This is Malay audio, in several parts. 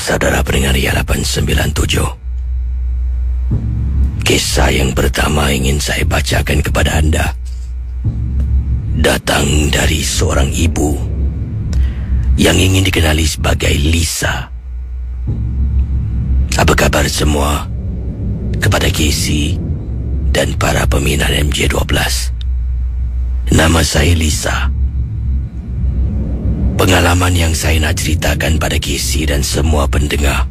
Saudara pendengar Ria 897, kisah yang pertama ingin saya bacakan kepada anda datang dari seorang ibu yang ingin dikenali sebagai Lisa. Apa kabar semua kepada Casey dan para peminat MJ12? Nama saya Lisa. Pengalaman yang saya nak ceritakan pada Casey dan semua pendengar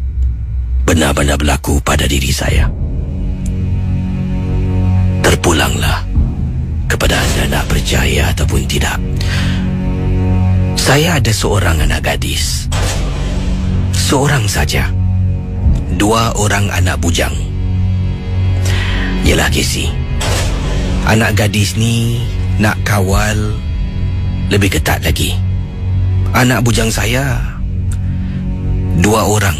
benar-benar berlaku pada diri saya. Terpulanglah kepada anda nak percaya ataupun tidak. Saya ada seorang anak gadis. Seorang saja. 2 orang anak bujang. Yelah Casey, anak gadis ni nak kawal lebih ketat lagi. Anak bujang saya 2 orang.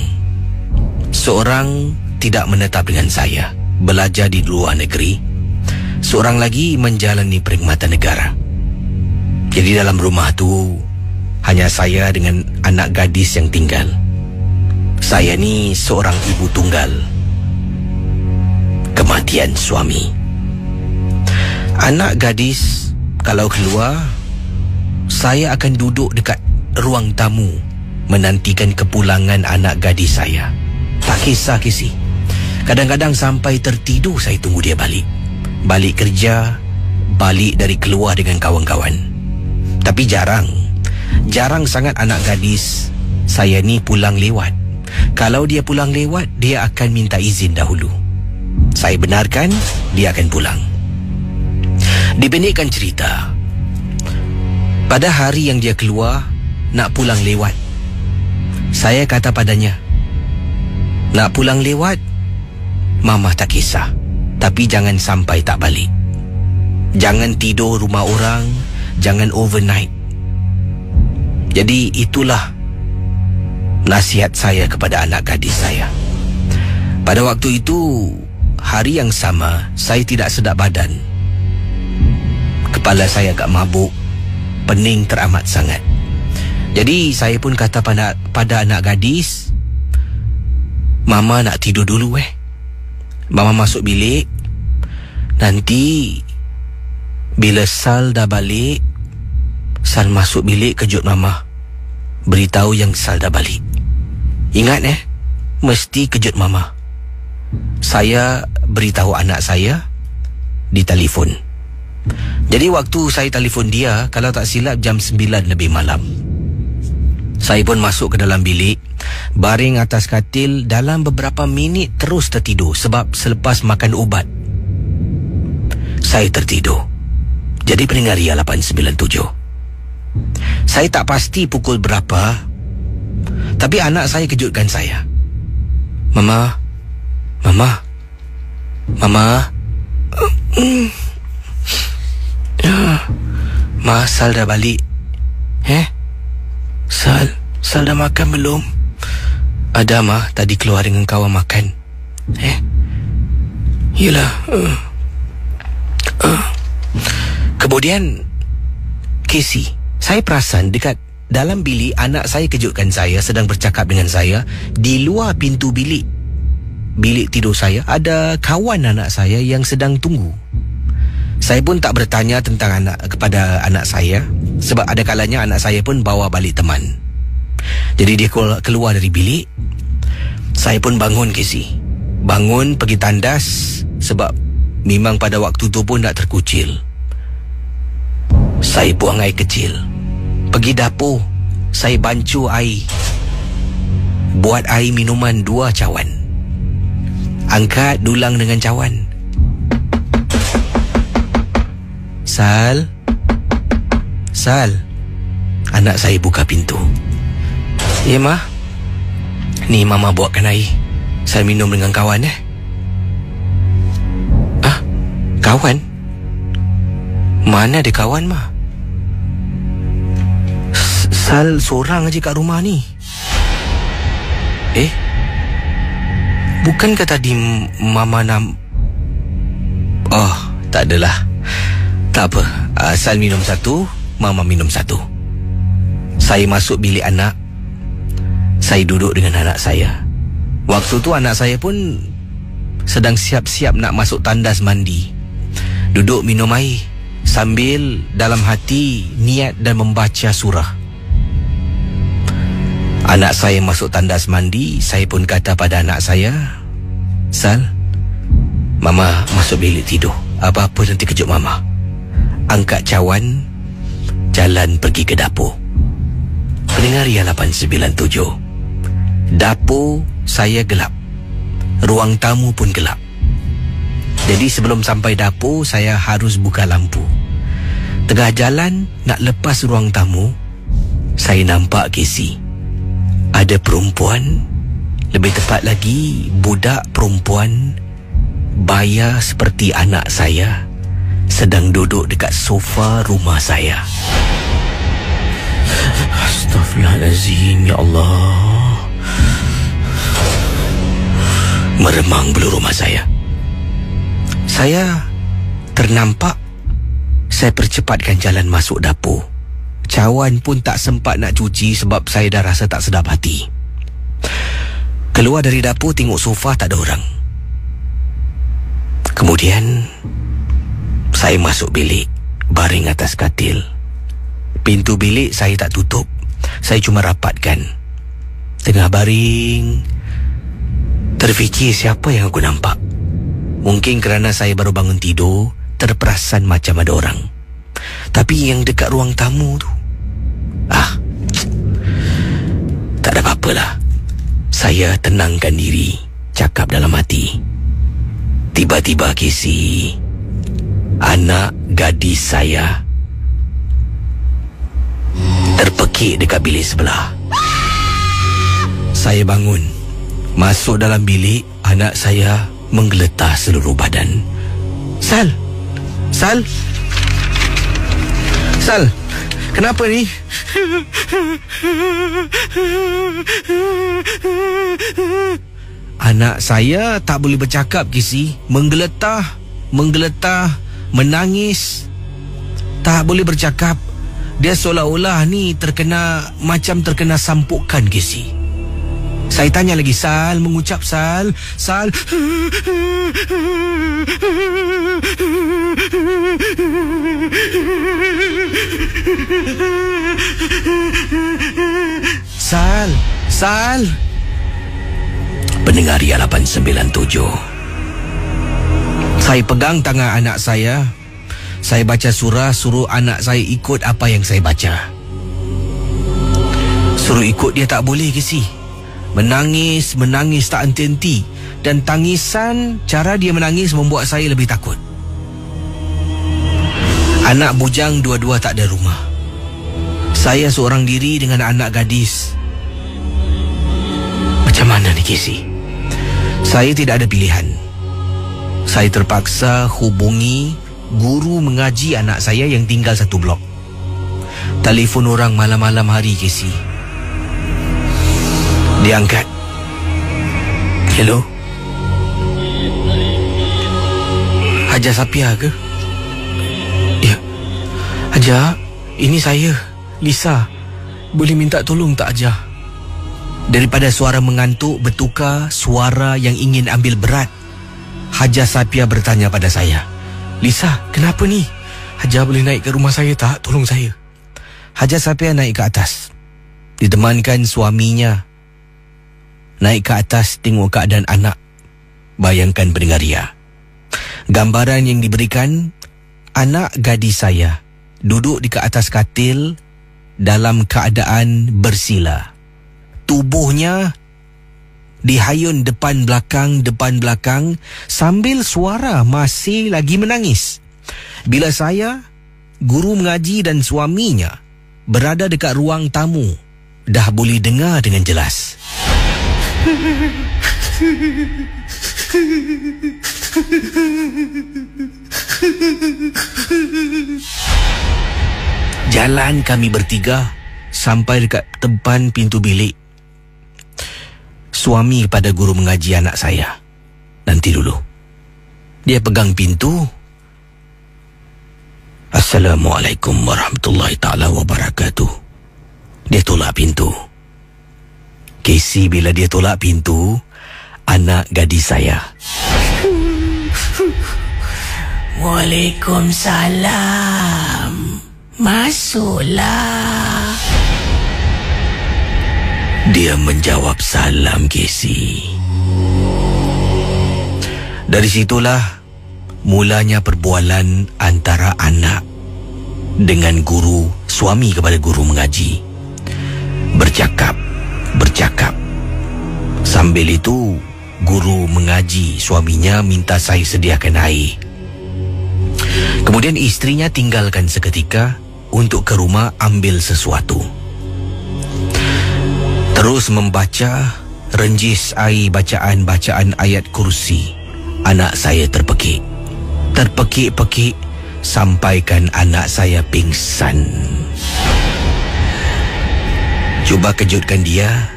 Seorang tidak menetap dengan saya, belajar di luar negeri. Seorang lagi menjalani perkhidmatan negara. Jadi dalam rumah tu hanya saya dengan anak gadis yang tinggal. Saya ni seorang ibu tunggal. Kematian suami. Anak gadis kalau keluar, saya akan duduk dekat ruang tamu menantikan kepulangan anak gadis saya. Tak kisah Casey. Kadang-kadang sampai tertidur saya tunggu dia balik. Balik kerja, balik dari keluar dengan kawan-kawan. Tapi jarang sangat anak gadis saya ni pulang lewat. Kalau dia pulang lewat, dia akan minta izin dahulu. Saya benarkan, dia akan pulang. Dipendekkan cerita, pada hari yang dia keluar nak pulang lewat, saya kata padanya, nak pulang lewat, Mama tak kisah, tapi jangan sampai tak balik. Jangan tidur rumah orang, jangan overnight. Jadi itulah nasihat saya kepada anak gadis saya. Pada waktu itu, hari yang sama, saya tidak sedap badan. Kepala saya agak mabuk, pening teramat sangat. Jadi saya pun kata pada anak gadis, Mama nak tidur dulu Mama masuk bilik. Nanti bila Sal dah balik, Sal masuk bilik kejut Mama, beritahu yang Sal dah balik. Ingat mesti kejut Mama. Saya beritahu anak saya di telefon. Jadi waktu saya telefon dia, kalau tak silap jam 9 lebih malam. Saya pun masuk ke dalam bilik, baring atas katil. Dalam beberapa minit terus tertidur sebab selepas makan ubat saya tertidur. Jadi pendengar Ria 897, saya tak pasti pukul berapa, tapi anak saya kejutkan saya. Mama Ma, Sal dah balik. Sal dah makan belum? Ada Ma, tadi keluar dengan kawan makan. Yelah. Kemudian Casey, saya perasan dekat dalam bilik anak saya kejutkan saya sedang bercakap dengan saya. Di luar pintu bilik tidur saya ada kawan anak saya yang sedang tunggu. Saya pun tak bertanya tentang kepada anak saya, sebab ada kalanya anak saya pun bawa balik teman. Jadi dia keluar dari bilik. Saya pun bangun Casey. Bangun pergi tandas, sebab memang pada waktu tu pun tak terkucil. Saya buang air kecil. Pergi dapur, saya bancuh air. Buat air minuman 2 cawan. Angkat dulang dengan cawan. Sal, anak saya buka pintu. Ya Ma, ni Mama buatkan air, saya minum dengan kawan. Kawan? Mana ada kawan Ma? Sal seorang aja kat rumah ni. Bukankah tadi Mama nak... Oh, tak adalah. Tak apa, Sal minum 1, Mama minum 1. Saya masuk bilik anak. Saya duduk dengan anak saya. Waktu tu anak saya pun sedang siap-siap nak masuk tandas mandi. Duduk minum air sambil dalam hati niat dan membaca surah. Anak saya masuk tandas mandi, saya pun kata pada anak saya, Sal, Mama masuk bilik tidur. Apa-apa nanti kejut Mama. Angkat cawan, jalan pergi ke dapur. Pendengar Ria 897. Dapur saya gelap. Ruang tamu pun gelap. Jadi sebelum sampai dapur, saya harus buka lampu. Tengah jalan nak lepas ruang tamu, saya nampak Casey. Ada perempuan, lebih tepat lagi budak perempuan baya seperti anak saya, sedang duduk dekat sofa rumah saya. Astaghfirullahalazim, ya Allah. Meremang bulu rumah saya. Saya ternampak. Saya percepatkan jalan masuk dapur. Cawan pun tak sempat nak cuci sebab saya dah rasa tak sedap hati. Keluar dari dapur, tengok sofa tak ada orang. Kemudian saya masuk bilik, baring atas katil. Pintu bilik saya tak tutup, saya cuma rapatkan. Tengah baring, terfikir siapa yang aku nampak. Mungkin kerana saya baru bangun tidur, terperasan macam ada orang. Tapi yang dekat ruang tamu tu, tak ada apa-apalah. Saya tenangkan diri, cakap dalam hati. Tiba-tiba Casey, anak gadis saya, terpekik dekat bilik sebelah. Saya bangun, masuk dalam bilik. Anak saya menggeletar seluruh badan. Sal, kenapa ni? Anak saya tak boleh bercakap, Casey. Menggeletar, menangis. Tak boleh bercakap. Dia seolah-olah ni macam terkena sampukan, Casey. Saya tanya lagi, Sal, mengucap Sal. Sal, Pendengar Ria 897. Saya pegang tangan anak saya. Saya baca surah, suruh anak saya ikut apa yang saya baca. Suruh ikut dia tak boleh, Casey. Menangis tak henti-henti. Dan tangisan, cara dia menangis membuat saya lebih takut. Anak bujang dua-dua tak ada rumah. Saya seorang diri dengan anak gadis. Macam mana ni, Casey? Saya tidak ada pilihan. Saya terpaksa hubungi guru mengaji anak saya yang tinggal satu blok. Telefon orang malam-malam hari, Casey. Dia angkat. Hello? Hajar Sapia ke? Ya. Hajar, ini saya, Lisa. Boleh minta tolong tak, Hajar? Daripada suara mengantuk bertukar suara yang ingin ambil berat, Hajar Sapia bertanya pada saya, Lisa, kenapa ni? Hajar boleh naik ke rumah saya tak? Tolong saya. Hajar Sapia naik ke atas, ditemankan suaminya. Naik ke atas tengok keadaan anak. Bayangkan pendengar Ria, gambaran yang diberikan, anak gadis saya duduk di ke atas katil dalam keadaan bersila. Tubuhnya dihayun depan belakang sambil suara masih lagi menangis. Bila saya, guru mengaji dan suaminya berada dekat ruang tamu, dah boleh dengar dengan jelas. Jalan kami bertiga sampai dekat depan pintu bilik. Suami pada guru mengaji anak saya, nanti dulu. Dia pegang pintu. Assalamualaikum warahmatullahi ta'ala wabarakatuh. Dia tolak pintu. Casey bila dia tolak pintu, anak gadis saya. Waalaikumsalam. Masuklah. Dia menjawab salam, Casey. Dari situlah mulanya perbualan antara anak dengan guru, suami kepada guru mengaji. Bercakap. Sambil itu, guru mengaji suaminya minta saya sediakan air. Kemudian istrinya tinggalkan seketika untuk ke rumah ambil sesuatu. Terus membaca renjis air bacaan ayat kursi. Anak saya terpekik. Terpekik-pekik sampaikan anak saya pingsan. Cuba kejutkan dia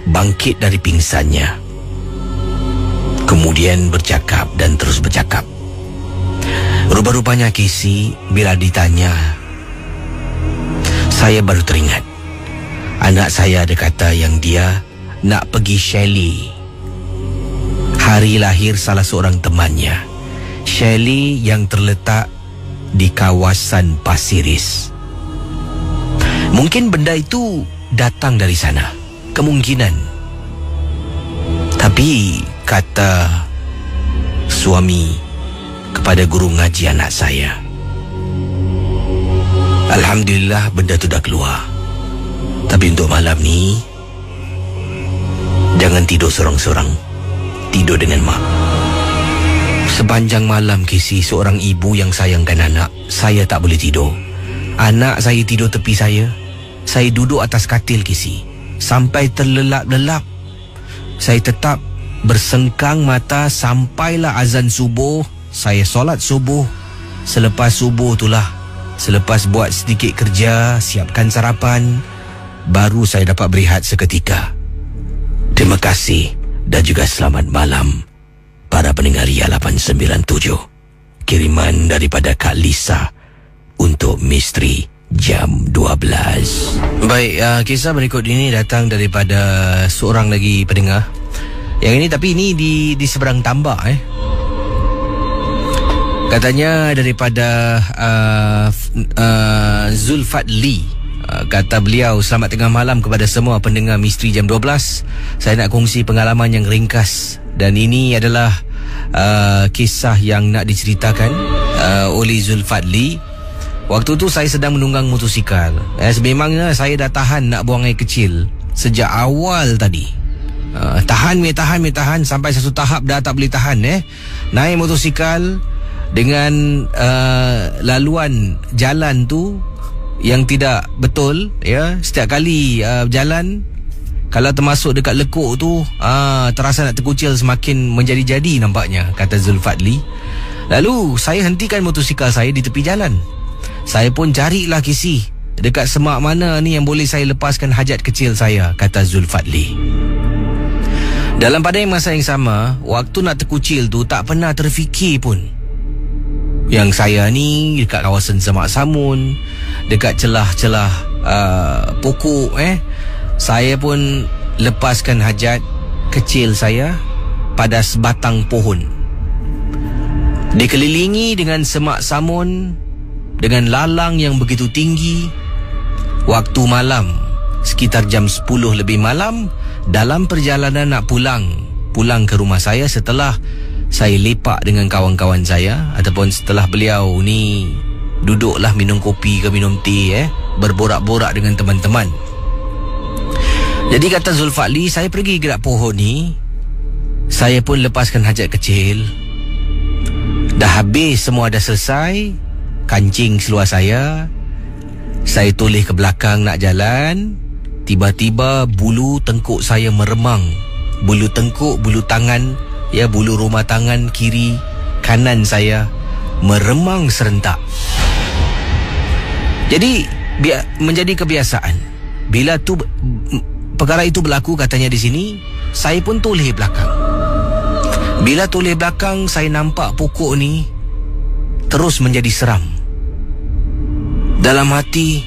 bangkit dari pingsannya. Kemudian bercakap dan terus bercakap. Rupa-rupanya Casey bila ditanya, saya baru teringat. Anak saya ada kata yang dia nak pergi Shelly. Hari lahir salah seorang temannya. Shelly yang terletak di kawasan Pasiris. Mungkin benda itu datang dari sana. Kemungkinan. Tapi kata suami kepada guru ngaji anak saya, alhamdulillah benda tu dah keluar. Tapi untuk malam ni, jangan tidur sorang-sorang. Tidur dengan mak. Sepanjang malam, Casey, seorang ibu yang sayangkan anak, saya tak boleh tidur. Anak saya tidur tepi saya. Saya duduk atas katil, Casey, sampai terlelap-lelap. Saya tetap bersengkang mata sampailah azan subuh. Saya solat subuh. Selepas subuh itulah, selepas buat sedikit kerja, siapkan sarapan, baru saya dapat berehat seketika. Terima kasih dan juga selamat malam para pendengar Ria 897. Kiriman daripada Kak Lisa untuk Misteri Jam 12. Baik, kisah berikut ini datang daripada seorang lagi pendengar. Yang ini tapi ini di seberang tambak. Katanya daripada Zulfadli. Kata beliau, selamat tengah malam kepada semua pendengar Misteri Jam 12. Saya nak kongsi pengalaman yang ringkas. Dan ini adalah kisah yang nak diceritakan oleh Zulfadli. Waktu tu saya sedang menunggang motosikal. Sememangnya saya dah tahan nak buang air kecil sejak awal tadi. Tahan sampai satu tahap dah tak boleh tahan. Naik motosikal dengan laluan jalan tu yang tidak betul, ya. Setiap kali jalan, kalau termasuk dekat lekuk tu, terasa nak terkucil, semakin menjadi-jadi nampaknya, kata Zulfadli. Lalu saya hentikan motosikal saya di tepi jalan. Saya pun carilah Casey dekat semak mana ni yang boleh saya lepaskan hajat kecil saya, kata Zulfadli. Dalam pada masa yang sama, waktu nak terkucil tu tak pernah terfikir pun yang saya ni dekat kawasan Semak Samun, dekat celah-celah pokok, saya pun lepaskan hajat kecil saya pada sebatang pohon. Dikelilingi dengan semak samun, dengan lalang yang begitu tinggi. Waktu malam, sekitar jam 10 lebih malam, dalam perjalanan nak pulang ke rumah saya setelah saya lepak dengan kawan-kawan saya, ataupun setelah beliau ni duduklah minum kopi ke minum teh, berborak-borak dengan teman-teman. Jadi kata Zulfadli, saya pergi ke pohon ni, saya pun lepaskan hajat kecil. Dah habis semua, dah selesai, kancing seluar saya toleh ke belakang nak jalan. Tiba-tiba bulu tengkuk saya meremang. Bulu tengkuk, bulu tangan, bulu rumah tangan kiri kanan saya meremang serentak. Jadi menjadi kebiasaan, bila tu perkara itu berlaku, katanya di sini, saya pun toleh belakang. Bila toleh belakang, saya nampak pokok ni terus menjadi seram. Dalam hati,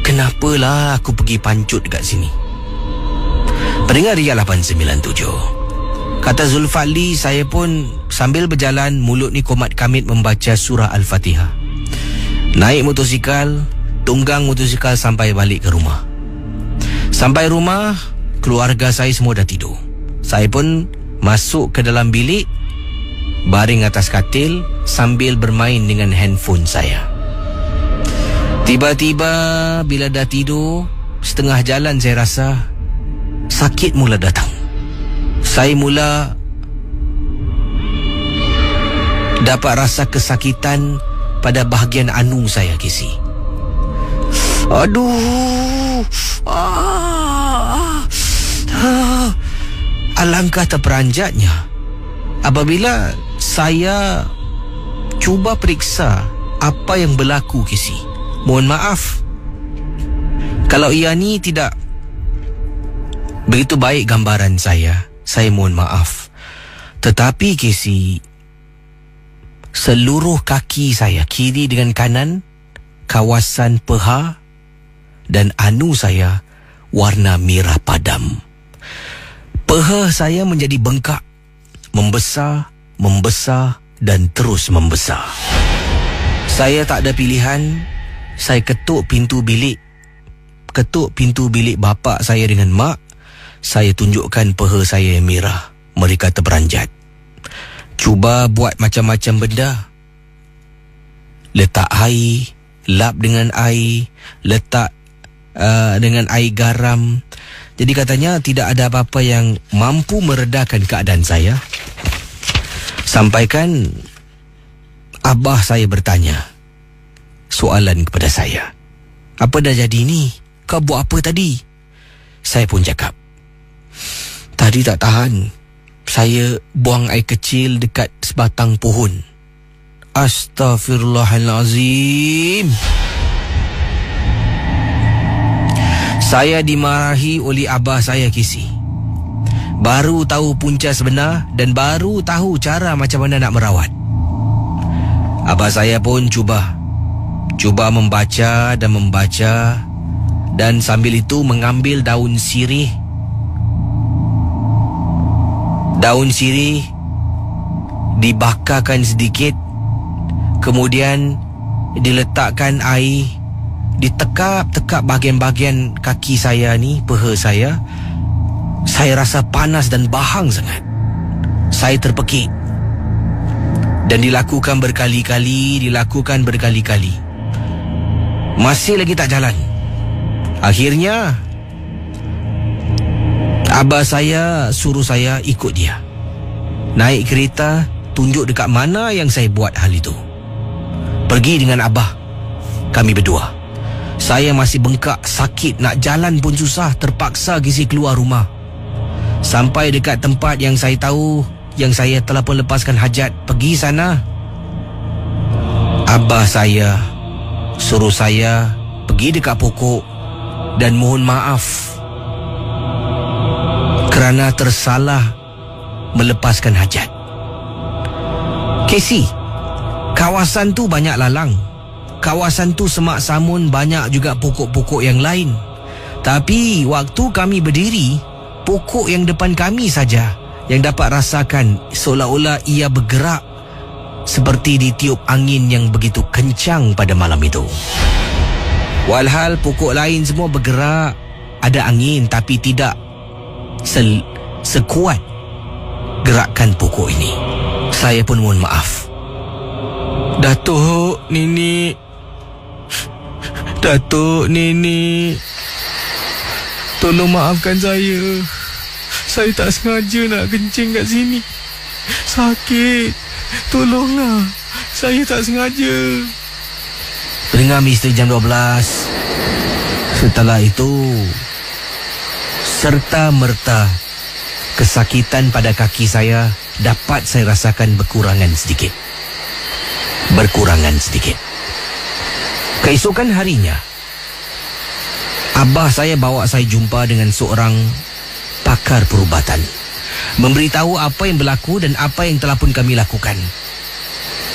kenapalah aku pergi pancut dekat sini? Pendengar Ria 897. Kata Zulfali, saya pun sambil berjalan, mulut ni komat kamit membaca surah Al-Fatihah. Naik motosikal, tunggang motosikal sampai balik ke rumah. Sampai rumah, keluarga saya semua dah tidur. Saya pun masuk ke dalam bilik, baring atas katil sambil bermain dengan handphone saya. Tiba-tiba bila dah tidur, setengah jalan saya rasa sakit mula datang. Saya mula dapat rasa kesakitan pada bahagian anung saya, Casey. Aduh. Alangkah terperanjatnya apabila saya cuba periksa apa yang berlaku, Casey. Mohon maaf kalau ia ni tidak begitu baik gambaran saya mohon maaf. Tetapi Casey, seluruh kaki saya, kiri dengan kanan, kawasan peha dan anu saya warna merah padam. Peha saya menjadi bengkak, membesar dan terus membesar. Saya tak ada pilihan. Saya ketuk pintu bilik bapa saya dengan mak. Saya tunjukkan peha saya yang merah. Mereka terperanjat. Cuba buat macam-macam benda. Letak air, lap dengan air, letak dengan air garam. Jadi katanya tidak ada apa-apa yang mampu meredakan keadaan saya. Sampaikan abah saya bertanya soalan kepada saya. Apa dah jadi ni? Kau buat apa tadi? Saya pun cakap, tadi tak tahan, saya buang air kecil dekat sebatang pohon. Astaghfirullahalazim. Saya dimarahi oleh abah saya, Casey. Baru tahu punca sebenar dan baru tahu cara macam mana nak merawat. Abah saya pun cuba membaca dan sambil itu mengambil daun sirih. Daun sirih dibakarkan sedikit, kemudian diletakkan air, ditekap-tekap bahagian-bahagian kaki saya ni, peha saya. Saya rasa panas dan bahang sangat. Saya terpekik. Dan dilakukan berkali-kali. Masih lagi tak jalan. Akhirnya abah saya suruh saya ikut dia. Naik kereta, tunjuk dekat mana yang saya buat hal itu. Pergi dengan abah, kami berdua. Saya masih bengkak, sakit, nak jalan pun susah. Terpaksa Casey keluar rumah. Sampai dekat tempat yang saya tahu, yang saya telah pun lepaskan hajat. Pergi sana, abah saya suruh saya pergi dekat pokok dan mohon maaf kerana tersalah melepaskan hajat. Casey, kawasan tu banyak lalang. Kawasan tu semak samun, banyak juga pokok-pokok yang lain. Tapi waktu kami berdiri, pokok yang depan kami saja yang dapat rasakan seolah-olah ia bergerak seperti ditiup angin yang begitu kencang pada malam itu. Walhal pokok lain semua bergerak, ada angin, tapi tidak sekuat gerakan pokok ini. Saya pun mohon maaf. Datuk Nenek, tolong maafkan saya. Saya tak sengaja nak kencing kat sini. Sakit. Tolonglah. Saya tak sengaja. Pendengar Misteri Jam 12. Setelah itu, serta merta kesakitan pada kaki saya dapat saya rasakan berkurangan sedikit. Keesokan harinya, abah saya bawa saya jumpa dengan seorang pakar perubatan, memberitahu apa yang berlaku dan apa yang telah pun kami lakukan.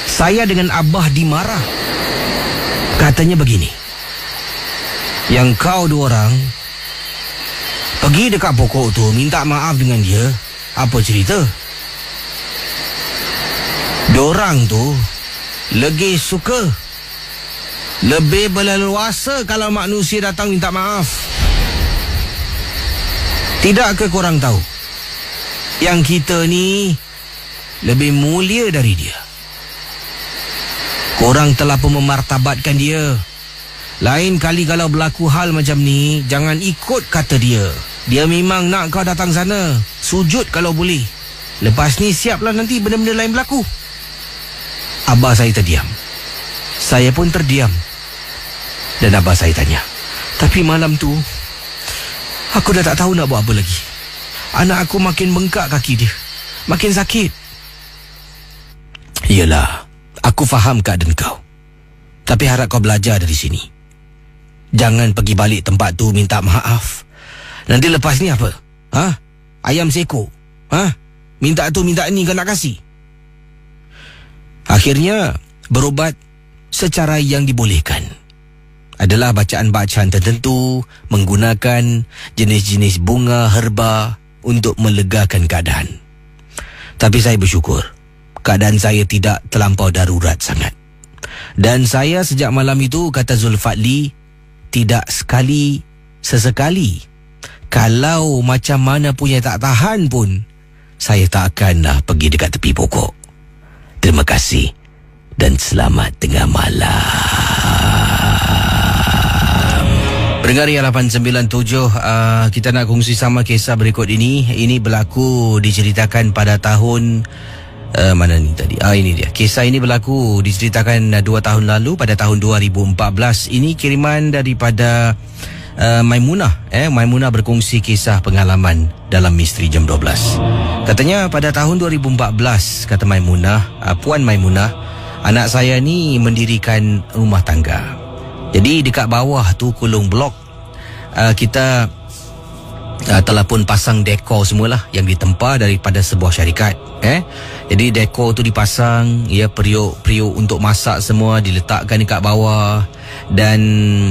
Saya dengan abah dimarah. Katanya begini, yang kau dua orang Pergi dekat pokok tu, minta maaf dengan dia. Apa cerita? Diorang tu lebih suka, lebih berleluasa kalau manusia datang minta maaf. Tidakkah korang tahu yang kita ni lebih mulia dari dia? Korang telah pun memartabatkan dia. Lain kali kalau berlaku hal macam ni, jangan ikut kata dia. Dia memang nak kau datang sana. Sujud kalau boleh. Lepas ni siaplah nanti benda-benda lain berlaku. Abah saya terdiam. Saya pun terdiam. Dan abah saya tanya, tapi malam tu aku dah tak tahu nak buat apa lagi. Anak aku makin bengkak kaki dia, makin sakit. Yelah, aku faham keadaan kau. Tapi harap kau belajar dari sini. Jangan pergi balik tempat tu minta maaf. Nanti lepas ni apa? Ayam seko? Minta tu minta ni kau nak kasih? Akhirnya berobat secara yang dibolehkan adalah bacaan-bacaan tertentu, menggunakan jenis-jenis bunga herba untuk melegakan keadaan. Tapi saya bersyukur keadaan saya tidak terlampau darurat sangat. Dan saya sejak malam itu, kata Zulfadli, tidak sesekali kalau macam mana punya tak tahan pun, saya tak akanlah pergi dekat tepi pokok. Terima kasih dan selamat tengah malam. Pendengar yang 897, kita nak kongsi sama kisah berikut ini. Ini berlaku diceritakan pada tahun mana ni tadi? Ini dia. Kisah ini berlaku diceritakan 2 tahun lalu pada tahun 2014. Ini kiriman daripada Maimunah. Maimunah berkongsi kisah pengalaman dalam Misteri Jam 12. Katanya pada tahun 2014, kata Maimunah, Puan Maimunah, anak saya ni mendirikan rumah tangga. Jadi dekat bawah tu kolong blok, kita telah pun pasang dekor semualah yang ditempa daripada sebuah syarikat. Jadi dekor tu dipasang, periuk untuk masak semua diletakkan dekat bawah. Dan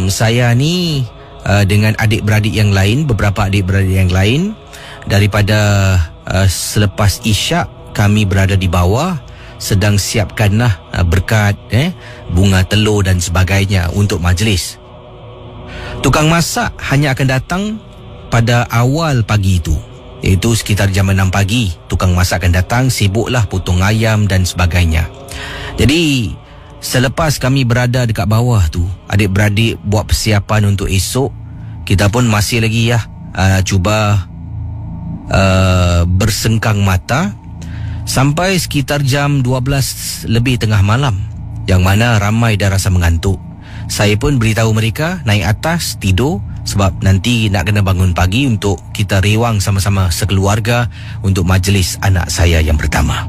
saya ni dengan adik-beradik yang lain, beberapa adik-beradik yang lain, daripada selepas isyak kami berada di bawah sedang siapkanlah berkat, bunga telur dan sebagainya untuk majlis. Tukang masak hanya akan datang pada awal pagi itu, iaitu sekitar jam 6 pagi. Tukang masak akan datang, sibuklah potong ayam dan sebagainya. Jadi selepas kami berada dekat bawah tu, adik-beradik buat persiapan untuk esok. Kita pun masih lagi cuba bersengkang mata sampai sekitar jam 12 lebih tengah malam, yang mana ramai dah rasa mengantuk. Saya pun beritahu mereka naik atas tidur, sebab nanti nak kena bangun pagi untuk kita rewang sama-sama sekeluarga untuk majlis anak saya yang pertama.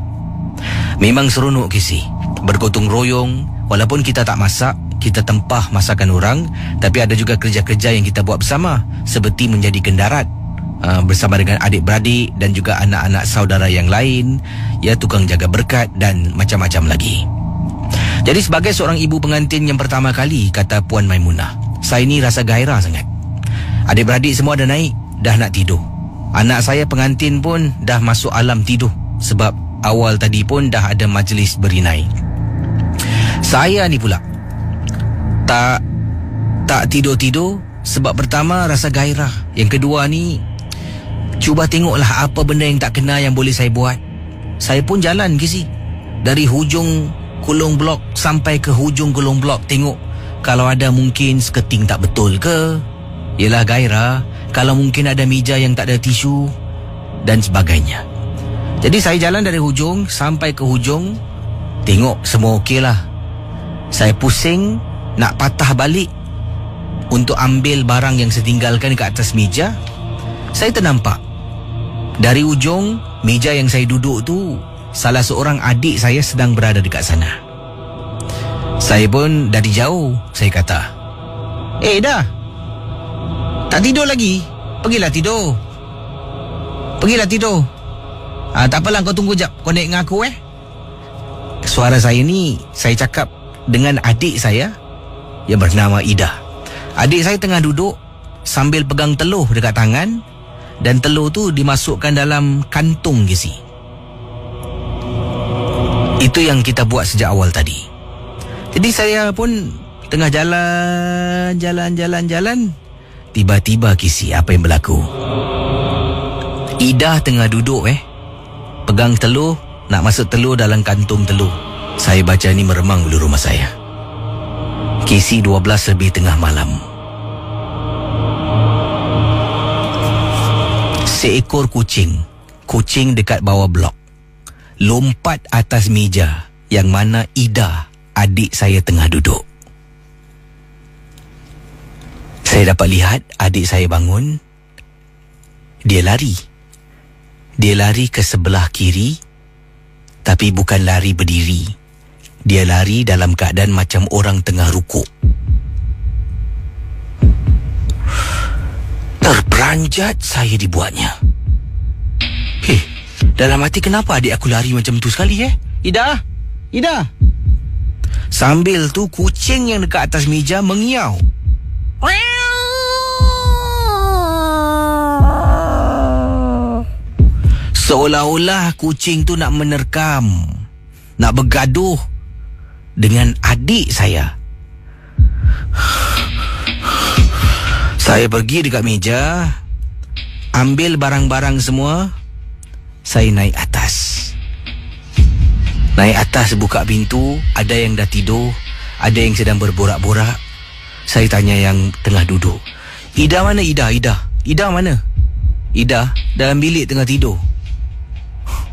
Memang seronok kisi, bergotong royong. Walaupun kita tak masak, kita tempah masakan orang, tapi ada juga kerja-kerja yang kita buat bersama, seperti menjadi kendarat bersama dengan adik-beradik dan juga anak-anak saudara yang lain, tukang jaga berkat dan macam-macam lagi. Jadi sebagai seorang ibu pengantin yang pertama kali, kata Puan Maimunah, saya ni rasa gairah sangat. Adik-beradik semua dah naik, dah nak tidur. Anak saya pengantin pun dah masuk alam tidur, sebab awal tadi pun dah ada majlis berinai. Saya ni pula tak tidur-tidur, sebab pertama rasa gairah, yang kedua ni cuba tengoklah apa benda yang tak kena yang boleh saya buat. Saya pun jalan ke si, dari hujung kolong blok sampai ke hujung kolong blok, tengok kalau ada mungkin seketing tak betul ke. Yelah gairah, kalau mungkin ada meja yang tak ada tisu dan sebagainya. Jadi saya jalan dari hujung sampai ke hujung, tengok semua okey lah. Saya pusing nak patah balik untuk ambil barang yang saya tinggalkan dekat atas meja. Saya ternampak dari ujung meja yang saya duduk tu, salah seorang adik saya sedang berada dekat sana. Saya pun dari jauh saya kata, dah tak tidur lagi? Pergilah tidur. Tak apalah, kau tunggu jap, kau naik dengan aku. Suara saya ni saya cakap dengan adik saya yang bernama Ida. Adik saya tengah duduk sambil pegang telur dekat tangan, Dan telur tu dimasukkan dalam kantung Casey. Itu yang kita buat sejak awal tadi. Jadi saya pun tengah jalan. Tiba-tiba Casey, apa yang berlaku? Ida tengah duduk pegang telur, nak masuk telur dalam kantung telur. Saya baca ni meremang dulu rumah saya. Casey, 12 lebih tengah malam. Seekor kucing dekat bawah blok lompat atas meja yang mana Ida, adik saya, tengah duduk. Saya dapat lihat adik saya bangun. Dia lari ke sebelah kiri, tapi bukan lari berdiri. Dia lari dalam keadaan macam orang tengah rukuk. Terperanjat saya dibuatnya. Dalam hati, kenapa adik aku lari macam tu sekali Ida. Sambil tu kucing yang dekat atas meja mengiau. Seolah-olah kucing tu nak menerkam, nak bergaduh dengan adik saya. Saya pergi dekat meja, ambil barang-barang semua. Saya naik atas, buka pintu. Ada yang dah tidur, ada yang sedang berborak-borak. Saya tanya yang tengah duduk, Ida mana? Ida mana? Ida dalam bilik tengah tidur.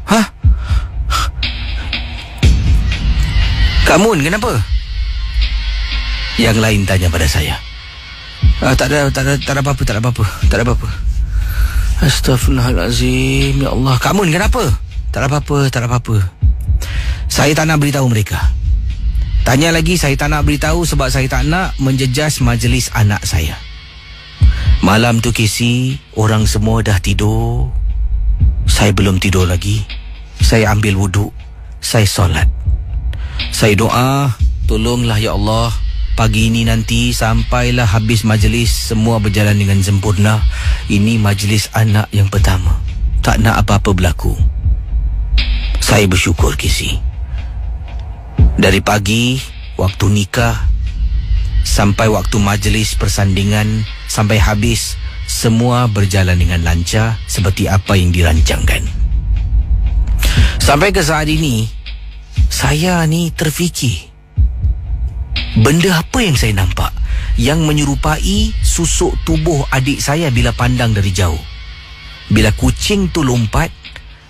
Hah? Kamun, kenapa? Yang lain tanya pada saya. Tak ada apa-apa. Astaghfirullahalazim, ya Allah. Kamun, kenapa? Tak ada apa-apa. Saya tak nak beritahu mereka. Tanya lagi, saya tak nak beritahu sebab saya tak nak menjejas majlis anak saya. Malam tu Casey, orang semua dah tidur. Saya belum tidur lagi. Saya ambil wuduk, saya solat. Saya doa, tolonglah ya Allah, pagi ini nanti sampailah habis majlis semua berjalan dengan sempurna. Ini majlis anak yang pertama. Tak nak apa-apa berlaku. Saya bersyukur Casey. Dari pagi, waktu nikah, sampai waktu majlis persandingan, sampai habis, semua berjalan dengan lancar seperti apa yang dirancangkan. Sampai ke saat ini, saya ni terfikir, benda apa yang saya nampak yang menyerupai susuk tubuh adik saya bila pandang dari jauh. Bila kucing tu lompat,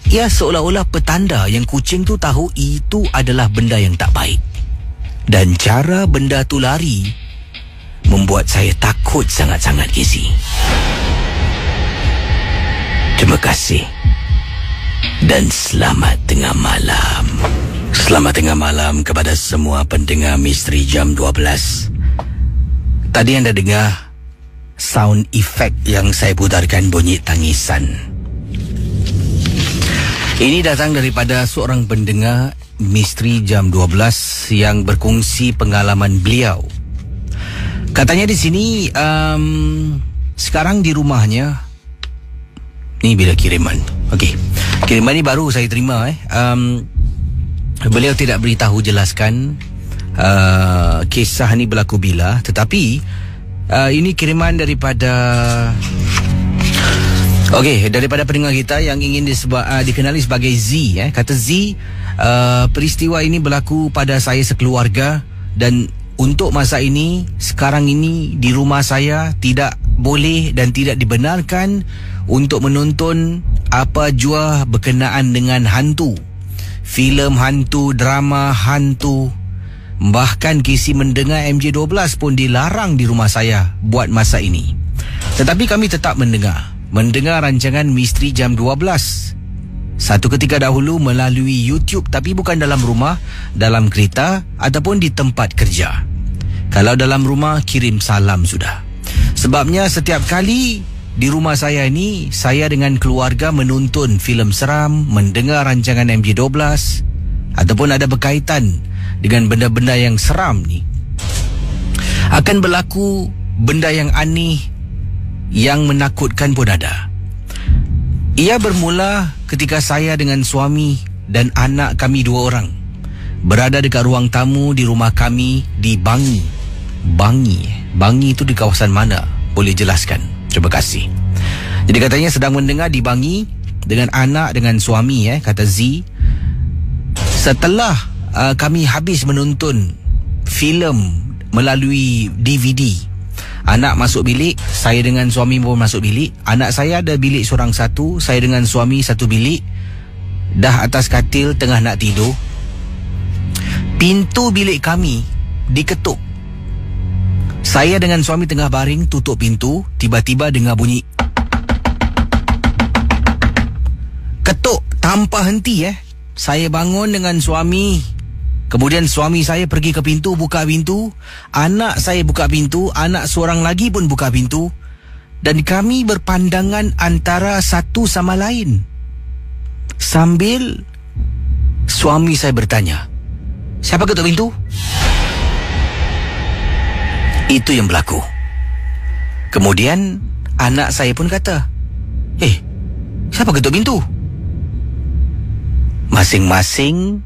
ia seolah-olah petanda yang kucing tu tahu itu adalah benda yang tak baik. Dan cara benda tu lari membuat saya takut sangat-sangat Casey. Terima kasih dan selamat tengah malam. Selamat tengah malam kepada semua pendengar Misteri Jam 12. Tadi anda dengar sound effect yang saya putarkan, bunyi tangisan. Ini datang daripada seorang pendengar Misteri Jam 12 yang berkongsi pengalaman beliau. Katanya di sini sekarang di rumahnya. Ni bila kiriman. Okey. Kiriman ni baru saya terima beliau tidak beritahu jelaskan kisah ni berlaku bila, tetapi ini kiriman daripada daripada pendengar kita yang ingin dikenali sebagai Z. Kata Z, peristiwa ini berlaku pada saya sekeluarga dan untuk masa ini, sekarang ini di rumah saya tidak boleh dan tidak dibenarkan untuk menonton apa jua berkenaan dengan hantu. Filem hantu, drama hantu. Bahkan Casey mendengar MJ12 pun dilarang di rumah saya buat masa ini. Tetapi kami tetap mendengar rancangan Misteri Jam 12. Satu ketika dahulu melalui YouTube, tapi bukan dalam rumah, dalam kereta ataupun di tempat kerja. Kalau dalam rumah, kirim salam sudah. Sebabnya setiap kali di rumah saya ini, saya dengan keluarga menonton filem seram, mendengar rancangan MJ12 ataupun ada berkaitan dengan benda-benda yang seram ni, akan berlaku benda yang aneh, yang menakutkan pun ada. Ia bermula ketika saya dengan suami dan anak kami 2 orang berada dekat ruang tamu di rumah kami di Bangi. Bangi itu di kawasan mana? Boleh jelaskan? Terima kasih. Jadi katanya sedang mendengar di Bangi dengan anak dengan suami, kata Z. Setelah kami habis menonton filem melalui DVD, anak masuk bilik, saya dengan suami pun masuk bilik. Anak saya ada bilik seorang satu, saya dengan suami satu bilik. Dah atas katil tengah nak tidur, pintu bilik kami diketuk. Saya dengan suami tengah baring tutup pintu, tiba-tiba dengar bunyi ketuk tanpa henti. Saya bangun dengan suami. Kemudian suami saya pergi ke pintu, buka pintu. Anak saya buka pintu, anak seorang lagi pun buka pintu. Dan kami berpandangan antara satu sama lain. Sambil suami saya bertanya, siapa ketuk pintu? Itu yang berlaku. Kemudian anak saya pun kata, siapa ketuk pintu? Masing-masing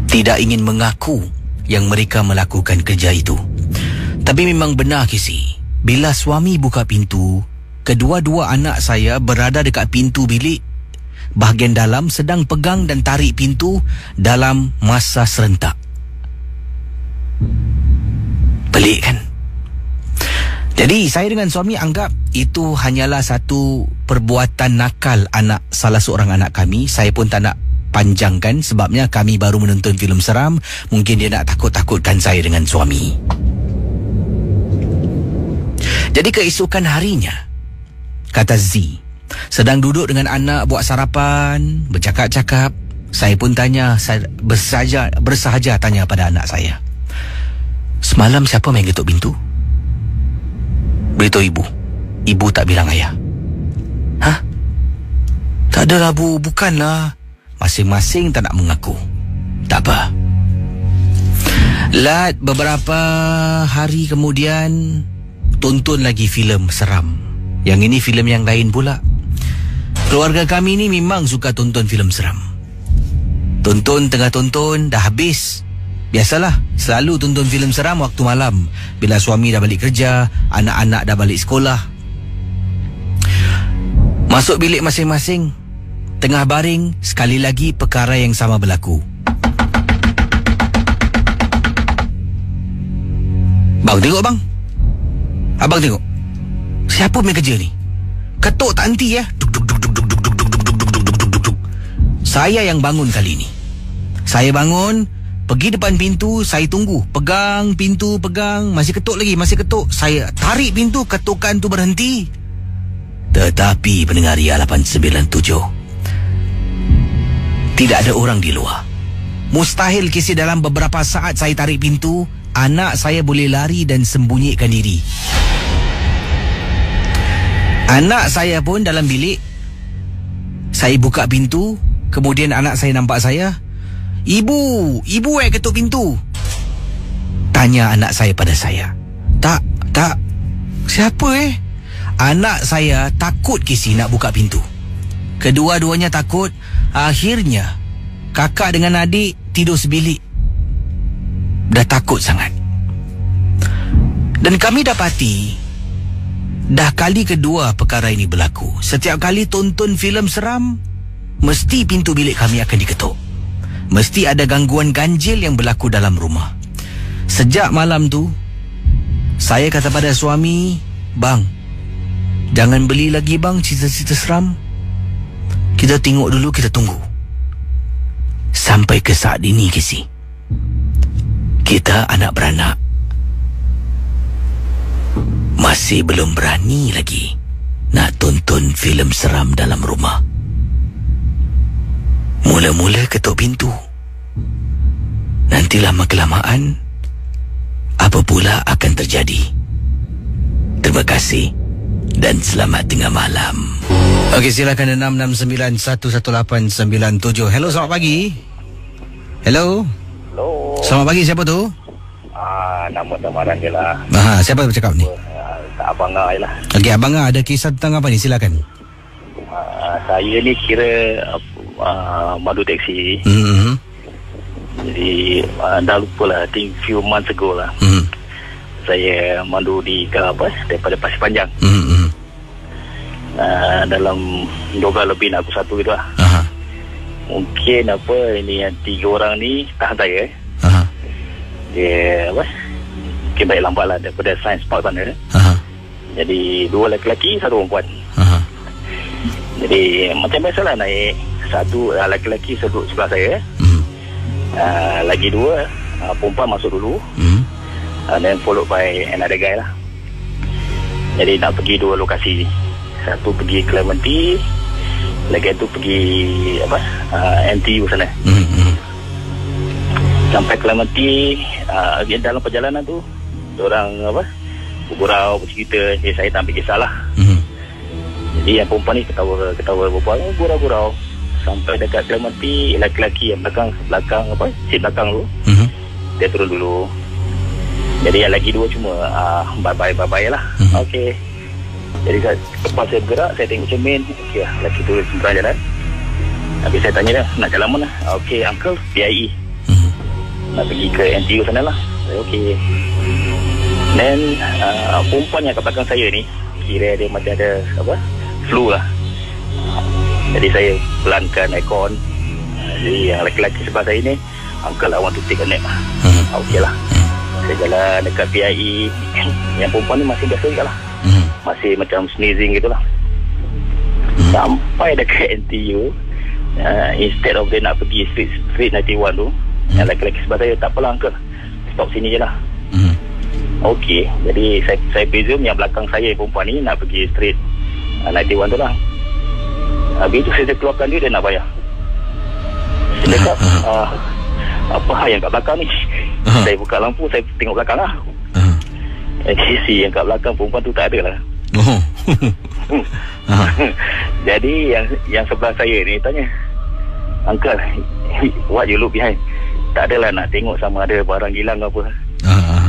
tidak ingin mengaku yang mereka melakukan kerja itu. Tapi memang benar, Kisi. Bila suami buka pintu, kedua-dua anak saya berada dekat pintu bilik bahagian dalam, sedang pegang dan tarik pintu dalam masa serentak. Pelik kan? Jadi saya dengan suami anggap itu hanyalah satu perbuatan nakal salah seorang anak kami. Saya pun tak nak panjangkan sebabnya kami baru menonton filem seram. Mungkin dia nak takut-takutkan saya dengan suami. Jadi keesokan harinya, kata Z, sedang duduk dengan anak buat sarapan, bercakap-cakap. Saya pun tanya, saya bersahaja tanya pada anak saya, semalam siapa main ketuk pintu? Beritahu ibu. Ibu tak bilang ayah. Hah? Tak adalah bu, bukanlah. Masing-masing tak nak mengaku. Tak apa. Lat beberapa hari kemudian tonton lagi filem seram. Yang ini filem yang lain pula. Keluarga kami ni memang suka tonton filem seram. Tonton tengah tonton dah habis. Biasalah, selalu tonton filem seram waktu malam bila suami dah balik kerja, anak-anak dah balik sekolah. Masuk bilik masing-masing, tengah baring, sekali lagi perkara yang sama berlaku. Bang, tengok bang. Abang tengok. Siapa main kerja ni? Ketuk tak henti Saya yang bangun kali ni. Saya bangun, pergi depan pintu, saya tunggu. Pegang pintu, pegang. Masih ketuk lagi, masih ketuk. Saya tarik pintu, ketukan tu berhenti. Tetapi pendengar Ria 897, tidak ada orang di luar. Mustahil Kisi dalam beberapa saat saya tarik pintu, anak saya boleh lari dan sembunyikan diri. Anak saya pun dalam bilik. Saya buka pintu, kemudian anak saya nampak saya. Ibu ketuk pintu. Tanya anak saya pada saya. Tak. Siapa Anak saya takut Kisi nak buka pintu. Kedua-duanya takut. Akhirnya kakak dengan adik tidur sebilik. Dah takut sangat. Dan kami dapati dah kali kedua perkara ini berlaku. Setiap kali tonton filem seram, mesti pintu bilik kami akan diketuk. Mesti ada gangguan ganjil yang berlaku dalam rumah. Sejak malam tu, saya kata pada suami, bang, jangan beli lagi bang cerita-cerita seram. Kita tengok dulu, kita tunggu. Sampai ke saat ini Kisi, kita anak beranak masih belum berani lagi nak tonton filem seram dalam rumah. Mula-mula ketuk pintu, nanti lama-kelamaan apa pula akan terjadi. Terima kasih dan selamat tengah malam. Okey, silakan 66911897. Hello, selamat pagi. Hello. Selamat pagi, siapa tu? Nama samaran je lah. Siapa bercakap ni? Abang Ai lah. Okey, Abang ada kisah tentang apa ni? Silakan. Saya ni kira madu taksi. Jadi dah lupa lah, I think few months ago lah. Saya mandu di daripada Pasir Panjang. Dalam yoga lebih nak aku satu gitu lah. Mungkin ini yang 3 orang ni tahan saya. Dia mungkin baik lambat lah daripada Science Park sana. Jadi 2 lelaki, 1 perempuan. Jadi macam biasalah, naik 1 lelaki duduk sebelah saya. Lagi 2 perempuan masuk dulu. Then followed by another guy lah. Jadi nak pergi 2 lokasi. Satu pergi Clementi, lagi tu pergi NTU sana. Sampai Clementi, dalam perjalanan tu orang bergurau, bercerita. Saya tak ambil kisah lah. Jadi yang perempuan ni ketawa berbual, gurau-gurau. Sampai dekat Clementi, lelaki yang belakang seat belakang tu, dia turun dulu. Jadi yang lagi 2 cuma bye-bye lah. Okey. Jadi lepas saya bergerak, saya tengok cermin. Okey lah, lelaki tu seberang jalan. Habis saya tanya dah, nak jalan mana? Okey, uncle, PIE. Nak pergi ke NTU sana lah. Okey. Then perempuan yang kat belakang saya ni, kira dia macam ada flu lah. Jadi saya pelankan aircon. Jadi yang lelaki sebelah saya ni, uncle, I want to take a nap. Okey lah. Saya jalan dekat PIE. Yang perempuan ni masih biasa juga lah. Masih macam sneezing gitu lah. Sampai dekat NTU, instead of dia nak pergi street 91 tu, yang lelaki sebelah saya, tak apalah uncle, stop sini je lah. Okey. Jadi saya presume yang belakang saya perempuan ni nak pergi street 91 tu lah. Habis tu saya keluarkan dia nak bayar. Saya cakap, apa hal yang kat belakang ni? Saya buka lampu, saya tengok belakang lah. Si yang kat belakang perempuan tu tak ada lah. Jadi yang sebelah saya ni tanya, uncle, what you look behind? Tak adalah, nak tengok sama ada barang hilang ke apa.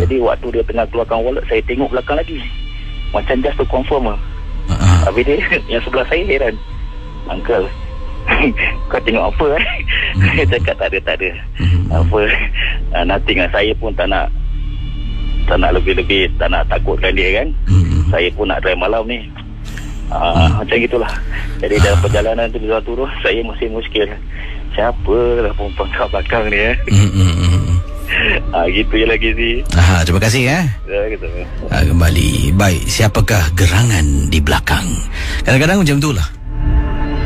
Jadi waktu dia tengah keluarkan wallet, saya tengok belakang lagi, macam just to confirm lah. Habis dia yang sebelah saya heran, uncle, kau tengok apa? Saya cakap tak ada. Apa, nothing lah. Saya pun tak nak lebih-lebih, tak nak takutkan dia kan. Saya pun nak drive malam ni. Macam gitulah. Jadi dalam perjalanan tu turun, saya masih muskil, siapa lah perempuan kat belakang ni gitu je lagi sih. Terima kasih gitu. Kembali. Baik, siapakah gerangan di belakang? Kadang-kadang macam tu lah.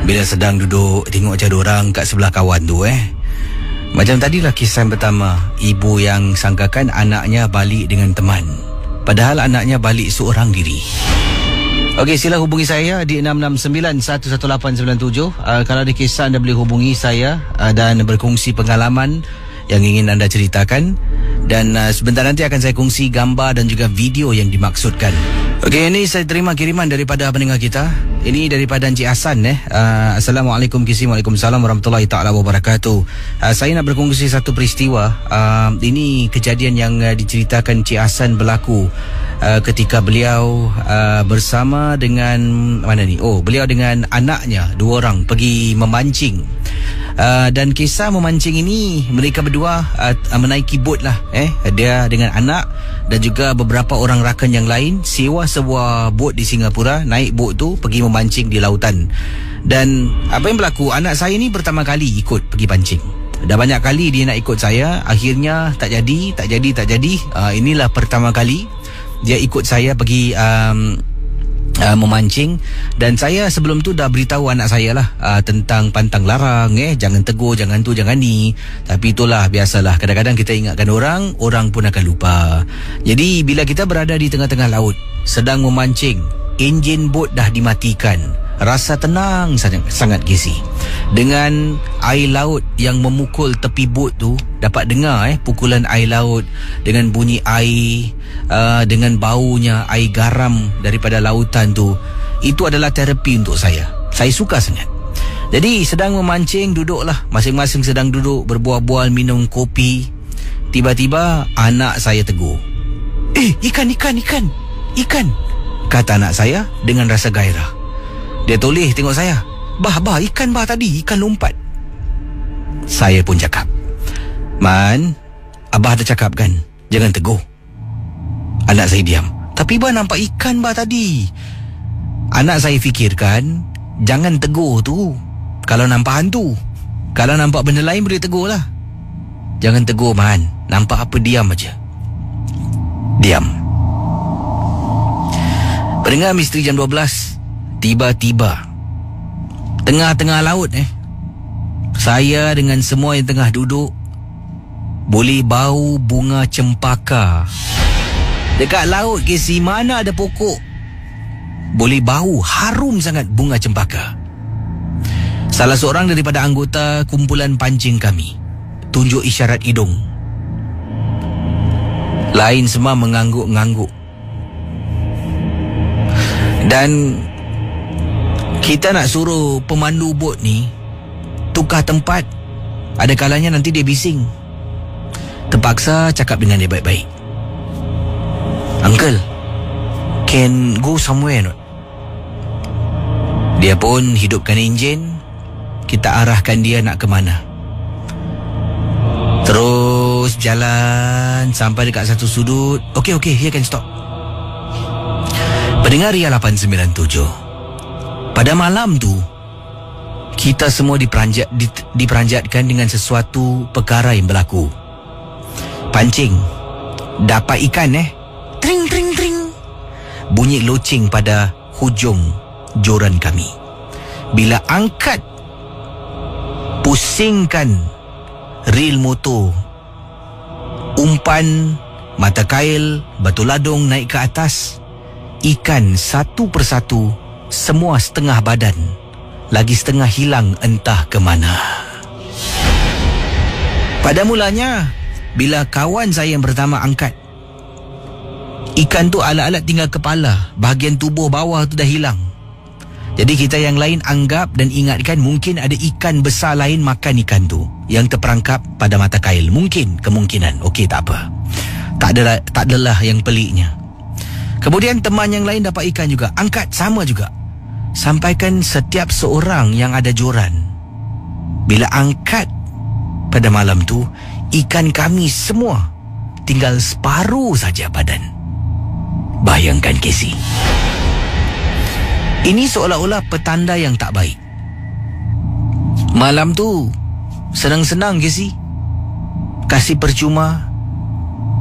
Bila sedang duduk, tengok macam ada orang kat sebelah kawan tu Macam tadilah kisah pertama, ibu yang sangkakan anaknya balik dengan teman, padahal anaknya balik seorang diri. Okey, sila hubungi saya di 669-11897. Kalau ada kisah, anda boleh hubungi saya dan berkongsi pengalaman yang ingin anda ceritakan. Dan sebentar nanti akan saya kongsi gambar dan juga video yang dimaksudkan. Okey, ini saya terima kiriman daripada pendengar kita. Ini daripada Encik Hasan Assalamualaikum Kisi. Waalaikumsalam warahmatullahi ta'ala wabarakatuh. Saya nak berkongsi satu peristiwa. Ini kejadian yang diceritakan Encik Hasan berlaku ketika beliau bersama dengan beliau dengan anaknya, 2 orang pergi memancing. Dan kisah memancing ini, mereka berdua menaiki bot lah. Dia dengan anak dan juga beberapa orang rakan yang lain sewa sebuah bot di Singapura. Naik bot tu pergi memancing di lautan. Dan apa yang berlaku, anak saya ni pertama kali ikut pergi pancing. Dah banyak kali dia nak ikut saya, akhirnya tak jadi. Inilah pertama kali dia ikut saya pergi memancing. Dan saya sebelum tu dah beritahu anak saya lah tentang pantang larang, jangan tegur, jangan tu, jangan ni. Tapi itulah, biasalah, kadang-kadang kita ingatkan orang pun akan lupa. Jadi bila kita berada di tengah-tengah laut sedang memancing, enjin bot dah dimatikan, rasa tenang sangat Kisi. Dengan air laut yang memukul tepi bot tu, dapat dengar pukulan air laut dengan bunyi air, dengan baunya air garam daripada lautan tu. Itu adalah terapi untuk saya. Saya suka sangat. Jadi sedang memancing, duduklah, masing-masing sedang duduk berbual-bual, minum kopi. Tiba-tiba anak saya tegur, ikan, kata anak saya dengan rasa gairah. Dia toleh tengok saya. Bah, ikan bah tadi, ikan lompat. Saya pun cakap, Man, Abah dah cakap kan, jangan tegur. Anak saya diam. Tapi bah nampak ikan bah tadi. Anak saya fikirkan, jangan tegur tu kalau nampak hantu. Kalau nampak benda lain boleh tegur lah. Jangan tegur Man, nampak apa diam aja. Diam. Pendengar Misteri Jam 12, tiba-tiba tengah-tengah laut saya dengan semua yang tengah duduk boleh bau bunga cempaka. Dekat laut Casey, mana ada pokok boleh bau harum sangat bunga cempaka. Salah seorang daripada anggota kumpulan pancing kami tunjuk isyarat hidung. Lain semua mengangguk-ngangguk. Dan kita nak suruh pemandu bot ni tukar tempat. Ada kalanya nanti dia bising. Terpaksa cakap dengan dia baik-baik. Uncle, can go somewhere not? Dia pun hidupkan enjin. Kita arahkan dia nak ke mana. Terus jalan sampai dekat satu sudut. Okay, here can stop. Pendengar Ria 897, pada malam tu kita semua diperanjatkan dengan sesuatu perkara yang berlaku. Pancing, dapat ikan tring tring tring. Bunyi loceng pada hujung joran kami. Bila angkat, pusingkan reel motor, umpan, mata kail, batu ladung naik ke atas. Ikan satu persatu, semua setengah badan, lagi setengah hilang entah ke mana. Pada mulanya, bila kawan saya yang pertama angkat, ikan tu alat-alat tinggal kepala, bahagian tubuh bawah tu dah hilang. Jadi kita yang lain anggap dan ingatkan mungkin ada ikan besar lain makan ikan tu yang terperangkap pada mata kail. Kemungkinan. Okey, tak apa. Tak adalah yang peliknya. Kemudian teman yang lain dapat ikan juga, angkat sama juga. Sampaikan setiap seorang yang ada joran. Bila angkat pada malam tu, ikan kami semua tinggal separuh saja badan. Bayangkan Casey. Ini seolah-olah petanda yang tak baik. Malam tu senang-senang Casey, kasih percuma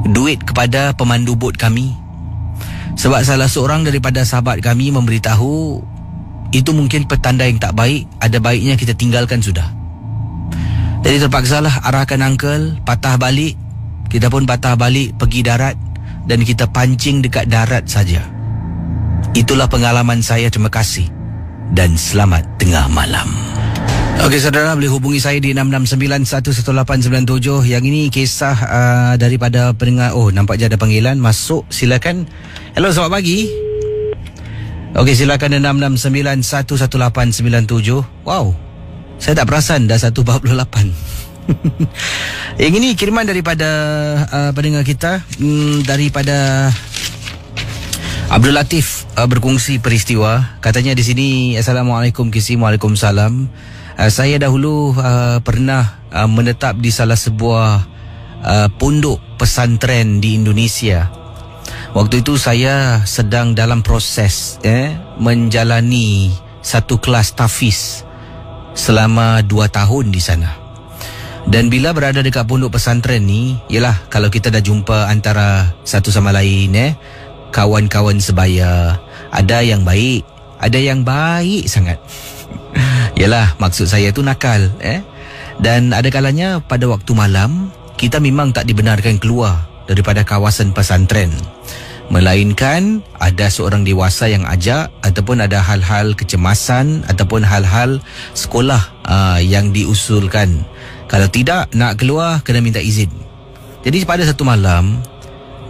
duit kepada pemandu bot kami. Sebab salah seorang daripada sahabat kami memberitahu itu mungkin petanda yang tak baik, ada baiknya kita tinggalkan sudah. Jadi terpaksalah arahkan uncle patah balik. Kita pun patah balik pergi darat dan kita pancing dekat darat saja. Itulah pengalaman saya. Terima kasih dan selamat tengah malam. Okey saudara, boleh hubungi saya di 669-11897. Yang ini kisah daripada pendengar. Oh, nampak je ada panggilan masuk. Silakan. Hello, selamat pagi. Okey, silakan 669-11897. Wow, saya tak perasan dah 1:48. Yang ini kiriman daripada pendengar kita, daripada Abdul Latif, berkongsi peristiwa. Katanya di sini, Assalamualaikum Kisi. Waalaikumsalam. Saya dahulu pernah menetap di salah sebuah pondok pesantren di Indonesia. Waktu itu saya sedang dalam proses menjalani satu kelas tahfiz selama 2 tahun di sana. Dan bila berada dekat pondok pesantren ni, yalah, kalau kita dah jumpa antara satu sama lain, kawan-kawan sebaya, ada yang baik, ada yang baik sangat. Yalah, maksud saya tu nakal. Dan ada kalanya pada waktu malam, kita memang tak dibenarkan keluar daripada kawasan pesantren. Melainkan ada seorang dewasa yang ajak, ataupun ada hal-hal kecemasan ataupun hal-hal sekolah yang diusulkan. Kalau tidak nak keluar, kena minta izin. Jadi pada satu malam,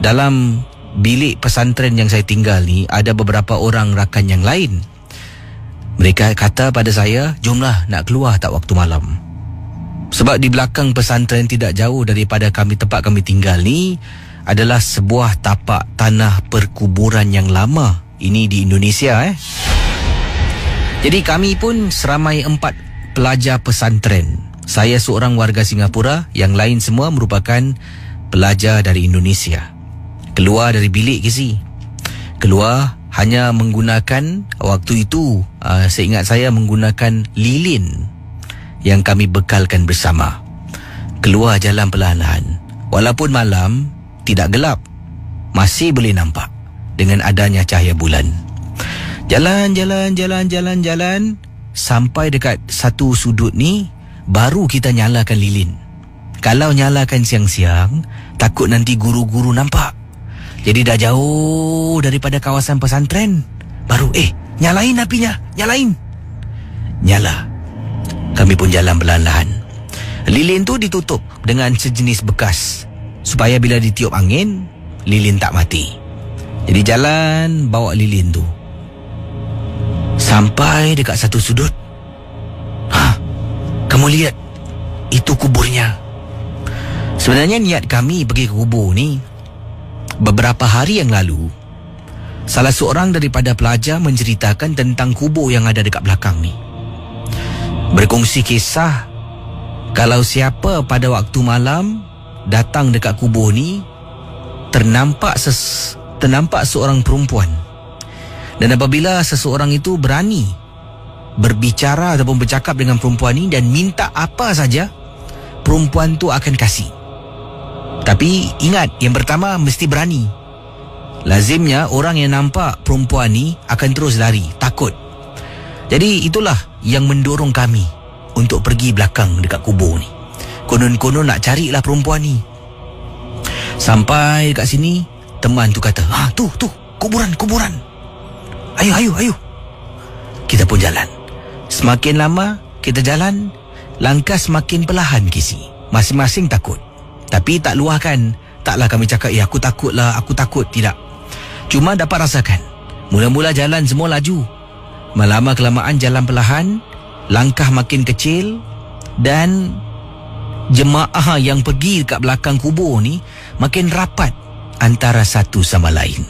dalam bilik pesantren yang saya tinggal ni, ada beberapa orang rakan yang lain. Mereka kata pada saya, jomlah nak keluar tak waktu malam. Sebab di belakang pesantren tidak jauh daripada tempat kami tinggal ni adalah sebuah tapak tanah perkuburan yang lama. Ini di Indonesia. Jadi kami pun seramai 4 pelajar pesantren. Saya seorang warga Singapura, yang lain semua merupakan pelajar dari Indonesia. Keluar dari bilik Kesi. Keluar hanya menggunakan, waktu itu seingat saya menggunakan lilin yang kami bekalkan bersama. Keluar jalan perlahan-lahan. Walaupun malam, tidak gelap, masih boleh nampak dengan adanya cahaya bulan. Jalan sampai dekat satu sudut ni, baru kita nyalakan lilin. Kalau nyalakan siang-siang, takut nanti guru-guru nampak. Jadi dah jauh daripada kawasan pesantren, baru nyalain apinya, nyalain. Nyala. Kami pun jalan perlahan-lahan. Lilin tu ditutup dengan sejenis bekas, supaya bila ditiup angin, lilin tak mati. Jadi jalan bawa lilin tu sampai dekat satu sudut. Kamu lihat, itu kuburnya. Sebenarnya niat kami pergi ke kubur ni beberapa hari yang lalu. Salah seorang daripada pelajar menceritakan tentang kubur yang ada dekat belakang ni. Berkongsi kisah kalau siapa pada waktu malam datang dekat kubur ni, ternampak seorang perempuan. Dan apabila seseorang itu berani berbicara ataupun bercakap dengan perempuan ni dan minta apa saja, perempuan tu akan kasih. Tapi ingat, yang pertama mesti berani. Lazimnya orang yang nampak perempuan ni akan terus lari, takut. Jadi itulah yang mendorong kami untuk pergi belakang dekat kubur ni. Konon-konon nak carilah perempuan ni. Sampai dekat sini, teman tu kata, tu, kuburan. Ayo. Kita pun jalan. Semakin lama kita jalan, langkah semakin perlahan Kesi. Masing-masing takut. Tapi tak luahkan. Taklah kami cakap, aku takut. Tidak. Cuma dapat rasakan. Mula-mula jalan semua laju. Lama kelamaan jalan perlahan, langkah makin kecil, dan jemaah yang pergi dekat belakang kubur ni makin rapat antara satu sama lain.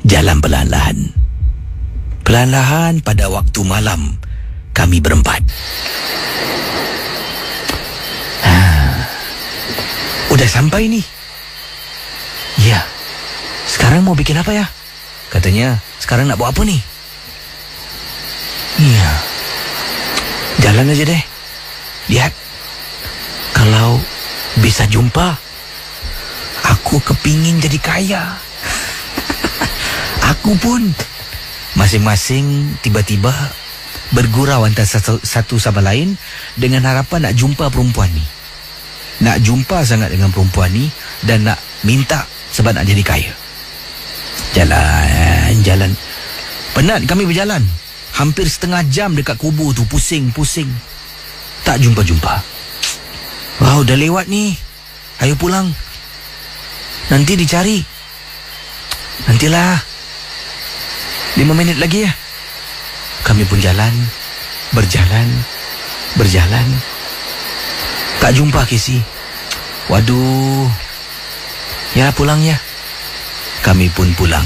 Jalan perlahan-lahan. Perlahan-lahan pada waktu malam, kami berempat. Udah sampai ni. Ya. Sekarang mau bikin apa ya? Katanya, sekarang nak buat apa ni? Ya. Jalan aja deh. Lihat. Kalau bisa jumpa, aku kepingin jadi kaya. Aku pun. Masing-masing tiba-tiba bergurau antara satu sama lain dengan harapan nak jumpa perempuan ni. Nak jumpa sangat dengan perempuan ni dan nak minta sebab nak jadi kaya. Jalan. Penat kami berjalan. Hampir setengah jam dekat kubur tu, pusing. Tak jumpa-jumpa. Wow, dah lewat ni. Ayo pulang. Nanti dicari. Nantilah. 5 minit lagi ya. Kami pun berjalan. Tak jumpa Kesi. Waduh. Ya, pulang ya. Kami pun pulang.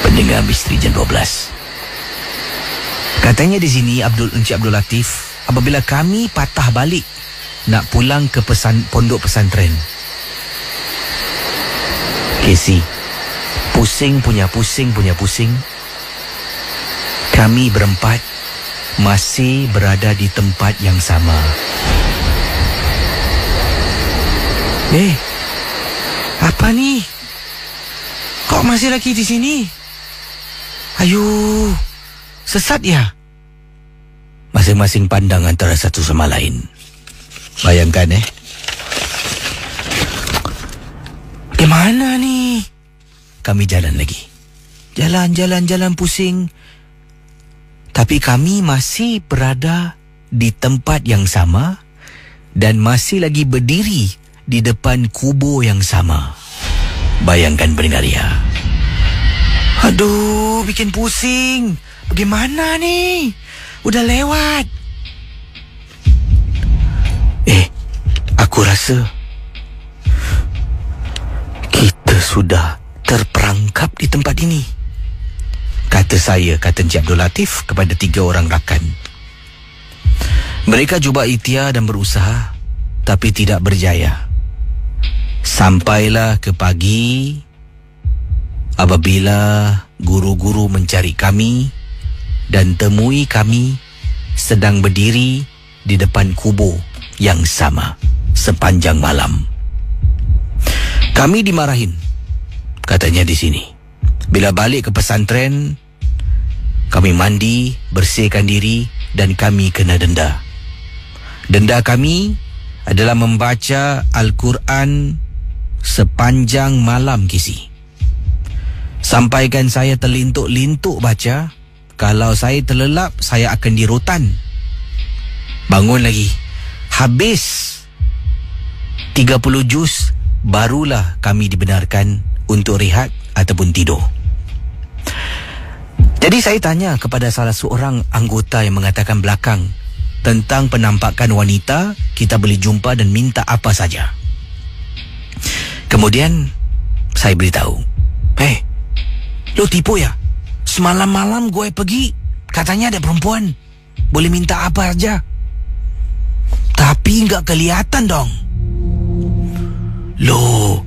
Pendengar Misteri Jam 12. Katanya di sini Encik Abdul Latif, apabila kami patah balik nak pulang ke pondok pesantren, Kesi, pusing punya pusing. Kami berempat masih berada di tempat yang sama. Apa ni? Kok masih lagi di sini? Ayo, sesat ya? Masing-masing pandang antara satu sama lain. Bayangkan Bagaimana ni? Kami jalan lagi. Jalan pusing. Tapi kami masih berada di tempat yang sama dan masih lagi berdiri di depan kubur yang sama. Bayangkan pendengar ya. Aduh, bikin pusing. Bagaimana ni? Udah lewat. Aku rasa kita sudah terperangkap di tempat ini. kata Encik Abdul Latif kepada 3 orang rakan. Mereka cuba ikhtiar dan berusaha, tapi tidak berjaya. Sampailah ke pagi apabila guru-guru mencari kami dan temui kami sedang berdiri di depan kubur yang sama sepanjang malam. Kami dimarahin, katanya di sini. Bila balik ke pesantren, kami mandi, bersihkan diri dan kami kena denda. Denda kami adalah membaca Al-Quran sepanjang malam, Kisi. Sampaikan saya terlintuk-lintuk baca. Kalau saya terlelap, saya akan dirotan. Bangun lagi. Habis 30 juz, barulah kami dibenarkan untuk rehat ataupun tidur. Jadi saya tanya kepada salah seorang anggota yang mengatakan belakang tentang penampakan wanita, kita boleh jumpa dan minta apa saja. Kemudian saya beritahu, lo tipu ya? Semalam malam gue pergi, katanya ada perempuan, boleh minta apa saja. Tapi nggak kelihatan dong. Lo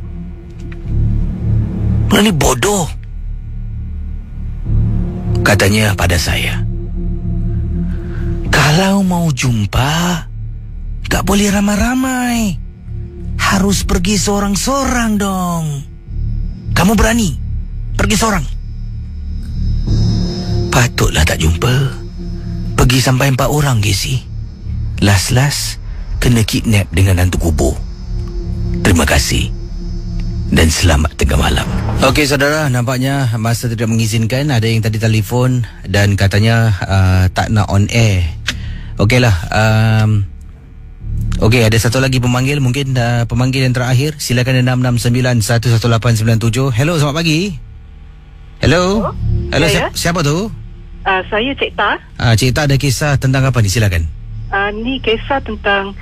ini bodoh, katanya pada saya. Kalau mau jumpa, gak boleh ramai-ramai. Harus pergi seorang-seorang dong. Kamu berani pergi seorang? Patutlah tak jumpa. Pergi sampai 4 orang, Gesi. Las-las kena kidnap dengan hantu kubur. Terima kasih dan selamat tengah malam. Okey saudara, nampaknya masa tidak mengizinkan. Ada yang tadi telefon dan katanya tak nak on air. Okeylah. Okey, ada satu lagi pemanggil. Mungkin pemanggil yang terakhir. Silakan 669-11897. Hello, selamat pagi. Hello. Hello, siapa tu? Saya Cik Ta. Cik Ta ada kisah tentang apa ni? Silakan. Ni kisah tentang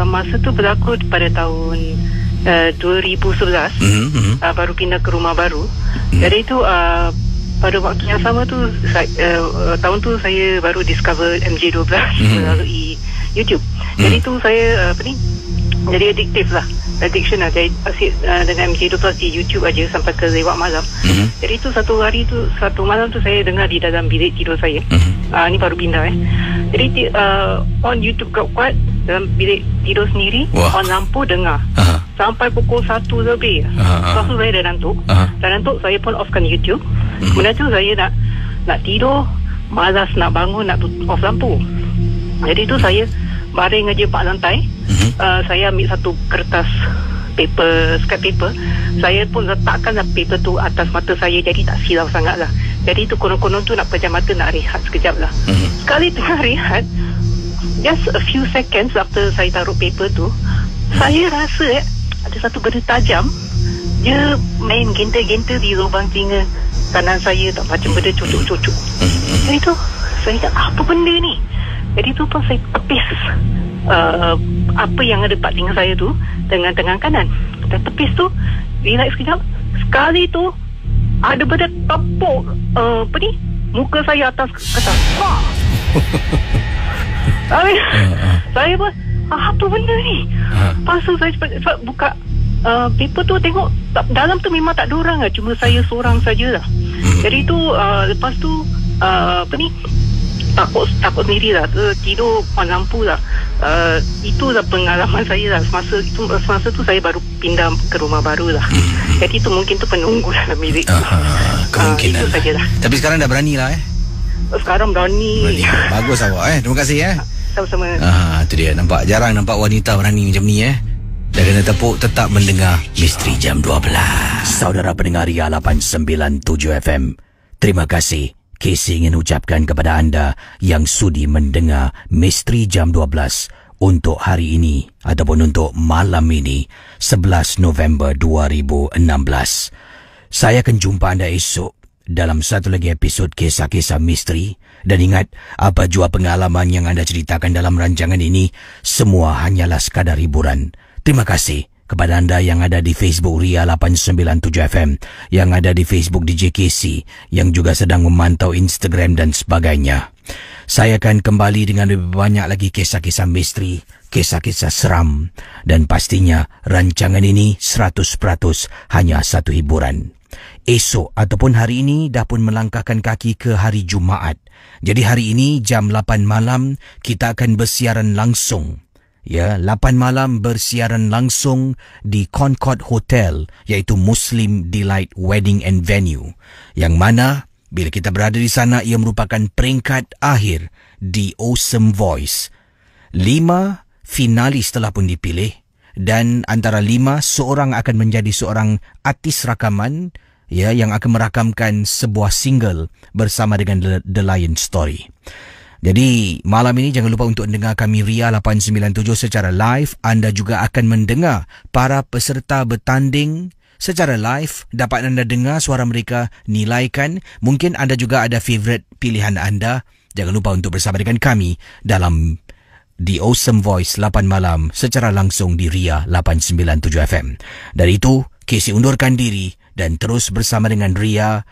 masa tu berlaku pada tahun 2011. Baru pindah ke rumah baru. Jadi tu pada waktu yang sama tu tahun tu saya baru discover MJ12 melalui YouTube. Jadi tu saya jadi addictive lah. Addiction lah. Jadi dengan MJ12 di YouTube aja sampai ke lewat malam. Jadi tu satu malam tu saya dengar di dalam bilik tidur saya. Ni baru pindah Jadi on YouTube kuat dalam bilik tidur sendiri. On lampu dengar sampai pukul 1 lebih. Lepas tu saya dah ngantuk. Dah ngantuk, saya pun offkan YouTube. Kemudian tu saya nak tidur, malas nak bangun, nak off lampu. Jadi tu saya baring aja pak lantai. Saya ambil satu kertas scrap paper. Saya pun letakkan paper tu atas mata saya, jadi tak silau sangat lah. Jadi tu konon-konon tu nak pejam mata, nak rehat sekejap lah. Sekali tengah rehat, just a few seconds after saya taruh paper tu, saya rasa ada satu benda tajam. Dia main genter-genter di lubang telinga kanan saya, tak macam benda cucuk-cucuk. Jadi tu saya kata, apa benda ni? Jadi tu pun saya tepis apa yang ada dekat telinga saya tu dengan tangan kanan. Dan tepis tu, relax sekejap. Sekali tu ada benda tepuk muka saya atas ke atas. Saya pun, apa benda ni? Lepas tu saya cepat buka paper tu, tengok dalam tu memang tak ada orang lah, cuma saya seorang sajalah. Jadi tu lepas tu takut sendiri lah, tidur on lampu lah. Itulah pengalaman saya lah. Semasa tu saya baru pindah ke rumah baru lah. Jadi tu mungkin tu penunggu dalam bilik tu. Kemungkinan itu sajalah. Tapi sekarang dah berani lah Sekarang berani. Bagus awak Terima kasih Sama-sama. Itu dia, nampak jarang nampak wanita berani macam ni Dah kena tepuk, tetap mendengar Misteri Jam 12. Saudara pendengar Ria 897 FM, terima kasih. Casey ingin ucapkan kepada anda yang sudi mendengar Misteri Jam 12 untuk hari ini ataupun untuk malam ini 11 November 2016. Saya akan jumpa anda esok dalam satu lagi episod kisah-kisah misteri. Dan ingat, apa jua pengalaman yang anda ceritakan dalam rancangan ini semua hanyalah sekadar hiburan. Terima kasih kepada anda yang ada di Facebook Ria 897 FM, yang ada di Facebook DJ KC, yang juga sedang memantau Instagram dan sebagainya. Saya akan kembali dengan lebih banyak lagi kisah-kisah misteri, kisah-kisah seram, dan pastinya rancangan ini 100% hanya satu hiburan. Esok ataupun hari ini dah pun melangkahkan kaki ke hari Jumaat. Jadi hari ini jam 8 malam kita akan bersiaran langsung. Ya, 8 malam bersiaran langsung di Concord Hotel, iaitu Muslim Delight Wedding and Venue. Yang mana bila kita berada di sana ia merupakan peringkat akhir di Awesome Voice. 5 finalis telah pun dipilih dan antara 5 seorang akan menjadi seorang artis rakaman, ya, yang akan merakamkan sebuah single bersama dengan The Lion Story. Jadi malam ini jangan lupa untuk dengar kami Ria 897 secara live. Anda juga akan mendengar para peserta bertanding secara live. Dapat anda dengar suara mereka, nilaikan. Mungkin anda juga ada favourite pilihan anda. Jangan lupa untuk bersama dengan kami dalam The Awesome Voice 8 malam secara langsung di Ria 897 FM. Dari itu, KC undurkan diri dan terus bersama dengan Ria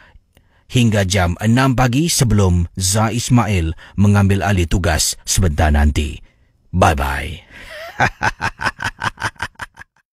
hingga jam 6 pagi sebelum Zah Ismail mengambil alih tugas sebentar nanti. Bye-bye.